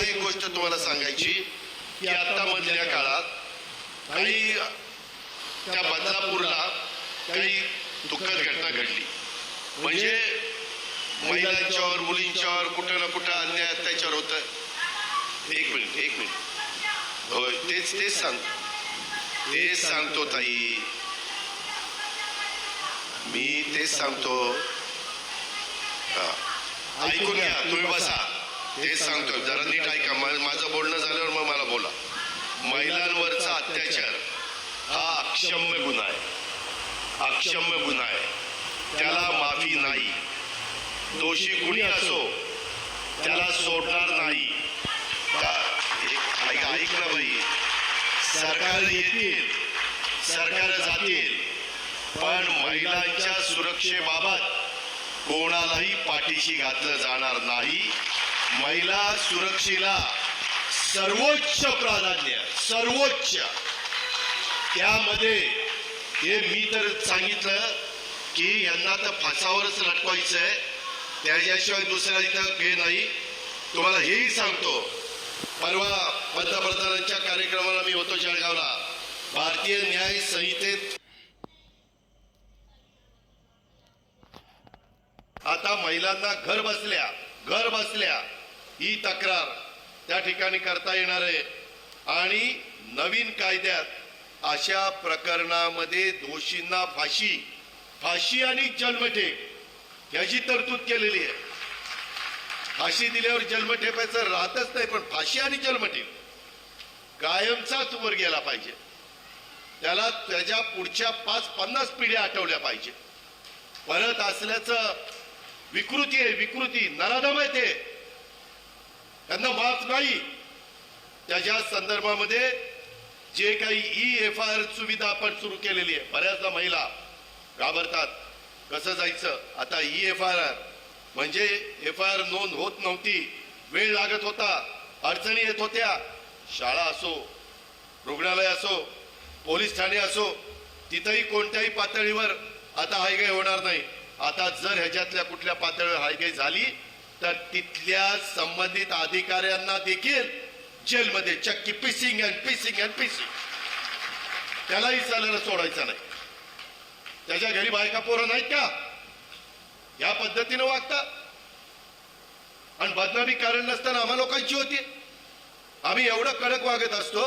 एक गोष्ट तुम्हाला सांगायची की आता मधल्या काळात काही त्या बदलापूरला काही दुःखद घटना घडली. म्हणजे महिलांच्यावर मुलींच्यावर कुठं ना कुठं अन्याय अत्याचार होत. एक मिनिट होय तेच सांगतो ताई, मी तेच सांगतो. ऐकून घ्या, तुम्ही बसा. तेच सांगतो, जरा नीट ऐका. माझं बोलणं झाल्यावर मग मला बोला. महिलांवरचा अत्याचार हा अक्षम्य गुन्हा आहे. त्याला माफी नाही. दोषी कुणी असो त्याला सोडणार नाही. ऐक ना बाई, सरकार येतील, सरकार जातील, पण महिलांच्या सुरक्षेबाबत कोणालाही पाठीशी घातलं जाणार नाही. महिला सुरक्षेला सर्वोच्च प्राधान्य, सर्वोच्च. त्यामध्ये हे मी तर सांगितलं की यांना तर फासावरच लटकवायचं आहे, त्याच्याशिवाय दुसऱ्या इथं हे नाही. तुम्हाला हेही सांगतो, परवा पंतप्रधानांच्या कार्यक्रमाला मी होतो जळगावला. भारतीय न्याय संहितेत आता महिलांना घर बसल्या ही तक्रार त्या ठिकाणी करता येणार आहे. आणि नवीन कायद्यात अशा प्रकरणामध्ये दोषींना फाशी आणि जन्मठेप याची तरतूद केलेली आहे. फाशी दिल्यावर जन्मठेपायचं राहतच नाही, पण फाशी आणि जन्मठेप कायमचाच वर गेला पाहिजे. त्याला त्याच्या पुढच्या 5-50 पिढ्या आठवल्या पाहिजे. परत असल्याचं विकृती नराधम आहे ते, त्यांना माफ नाही. त्याच्या संदर्भामध्ये जे काही EFIR सुविधा आपण सुरू केलेली आहे, बऱ्याचदा महिला घाबरतात कसं जायचं. आता EFIR म्हणजे FIR नोंद होत नव्हती, वेळ लागत होता, अडचणी येत होत्या. शाळा असो, रुग्णालय असो, पोलीस ठाणे असो, तिथंही कोणत्याही पातळीवर आता हायगाई होणार नाही. आता जर ह्याच्यातल्या कुठल्या पातळीवर हायगाई झाली तर तिथल्या संबंधित अधिकाऱ्यांना देखील जेलमध्ये चक्की पिसिंग त्यालाही चालायला सोडायचं नाही. त्याच्या घरी बायका पोरं नाहीत का? या पद्धतीनं वागतात. आणि बदनामी कारण नसताना आम्हा लोकांची होती. आम्ही एवढं कडक वागत असतो.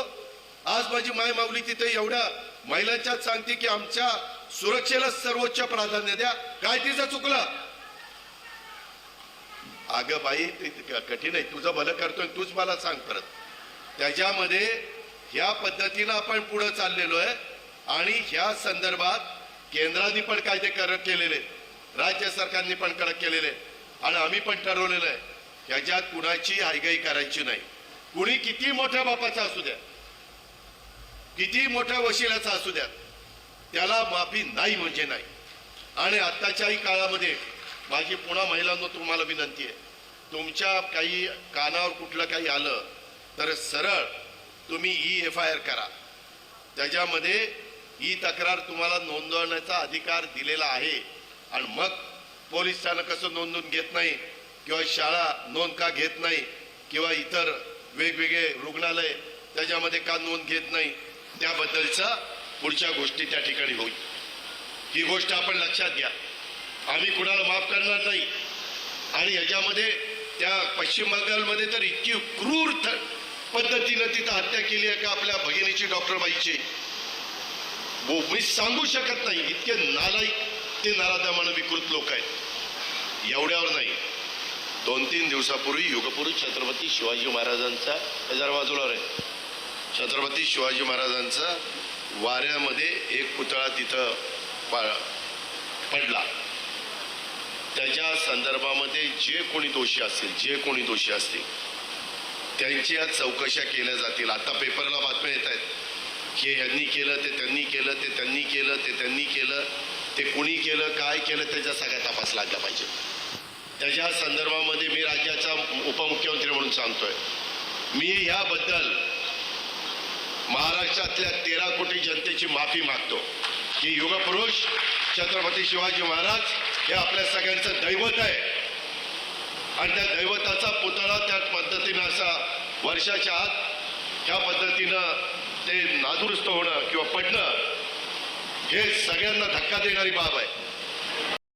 आज माझी माय माऊली तिथे एवढ्या महिलांच्याच सांगते की आमच्या सुरक्षेला सर्वोच्च प्राधान्य द्या. काय तिचं चुकलं? अगं बाई, कठीण आहे. तुझं भलं करतोय, तूच मला सांग परत. त्याच्यामध्ये ह्या पद्धतीनं आपण पुढे चाललेलो आहे. आणि ह्या संदर्भात केंद्राने पण कायदे कडक केलेले, राज्य सरकारने पण कडक केलेले, आणि आम्ही पण ठरवलेलं आहे ह्याच्यात कुणाची हायगाई करायची नाही. कुणी किती मोठ्या बापाचा असू द्या, किती मोठ्या वशिलाचा असू द्या, त्याला माफी नाही म्हणजे नाही. आणि आत्ताच्याही काळामध्ये माझी पुन्हा महिलांना तुम्हाला विनंती आहे, तुमच्या काही कानावर कुठलं काही आलं तर सरळ तुम्ही EFIR करा. त्याच्यामध्ये ही तक्रार तुम्हाला नोंदवण्याचा अधिकार दिलेला आहे. आणि मग पोलीस ठाणं कसं नोंदवून घेत नाही, किंवा शाळा नोंद का घेत नाही, किंवा इतर वेगवेगळे रुग्णालय त्याच्यामध्ये का नोंद घेत नाही, त्याबद्दलचा पुढच्या गोष्टी त्या ठिकाणी होईल. ही गोष्ट आपण लक्षात घ्या. आम्ही कुणाला माफ करणार नाही. आणि ह्याच्यामध्ये त्या पश्चिम बंगालमध्ये तर इतकी क्रूर पद्धतीनं तिथं हत्या केली आहे का आपल्या भगिनीची, डॉक्टर बाईची, मी सांगू शकत नाही. इतके नालायक ते नराधमानं विकृत लोक आहेत. एवढ्यावर नाही, 2-3 दिवसापूर्वी युगपुरुष छत्रपती शिवाजी महाराजांचा, जरा बाजूला आहे, छत्रपती शिवाजी महाराजांचा वाऱ्यामध्ये एक पुतळा तिथं पडला. त्याच्या संदर्भामध्ये जे कोणी दोषी असतील त्यांच्या चौकशा केल्या जातील. आता पेपरला बातम्या येत आहेत की यांनी केलं, ते त्यांनी केलं, ते त्यांनी केलं, ते त्यांनी केलं, ते कुणी केलं, काय केलं, त्याचा सगळा तपास लागला पाहिजे. त्याच्या संदर्भामध्ये मी राज्याचा उपमुख्यमंत्री म्हणून सांगतोय, मी याबद्दल महाराष्ट्रातल्या 13 कोटी जनतेची माफी मागतो की युगपुरुष छत्रपती शिवाजी महाराज हे आपल्या सगळ्यांचं दैवत आहे. आणि त्या दैवताचा पुतळा त्या पद्धतीनं असा वर्षाच्या आत ह्या पद्धतीनं ते नादुरुस्त होणं किंवा पडणं हे सगळ्यांना धक्का देणारी बाब आहे.